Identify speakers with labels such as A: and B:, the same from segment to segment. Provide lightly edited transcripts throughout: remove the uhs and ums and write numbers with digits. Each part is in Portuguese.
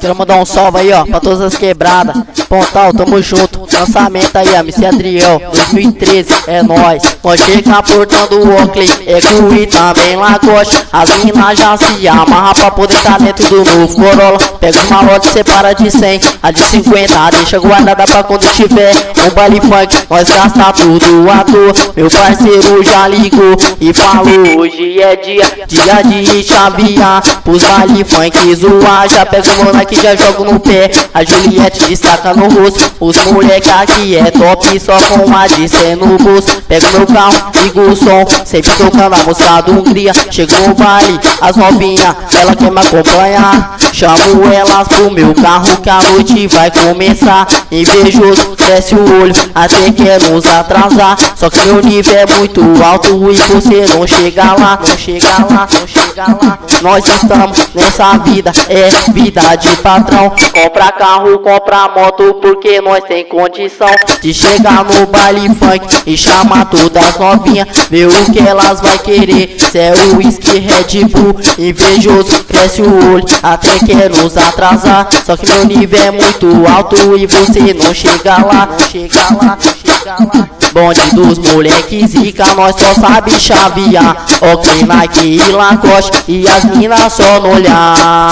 A: Quero mandar um salve aí, ó, pra todas as quebradas. Pontal, tamo junto. Lançamento aí, MC Adriel, 2013, é nóis. Nós chega portando o Oakley, é cu e também Lacoste. As minas já se amarra pra poder tá dentro do novo Corolla. Pega os malotes, separa de 100, a de 50, deixa guardada pra quando tiver um baile funk. Nós gasta tudo à toa. Meu parceiro já ligou e falou: hoje é dia de chavear pros baile funk zoar. Já pega o moleque, já joga no pé, a Juliette destaca no rosto. Os moleque aqui é top, só com a de 100 no bolso. Pega meu carro, liga o som, sempre tocando a música do Hungria. Chegou no baile, as novinhas, ela quer me acompanhar. Chamo elas pro meu carro que a noite vai começar. Invejoso, cresce o olho, até quer nos atrasar. Só que meu nível é muito alto e você não chega lá, não chega lá, não chega lá. Nós estamos nessa vida, é vida de patrão. Compra carro, compra moto, porque nós tem condição de chegar no baile funk e chamar todas as novinhas. Ver o que elas vai querer, se é o whisky, Red Bull. Invejoso, cresce o olho, até quer nos atrasar. Só que meu nível é muito alto e você não chega lá, não chega lá, não chega lá. Bonde dos moleques zica, nós só sabe chavear. Ok, Nike e Lacoste, e as minas só no olhar.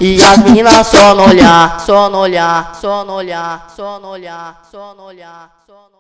A: E as minas só no olhar, só no olhar, só no olhar, só no olhar, só no olhar, só no olhar.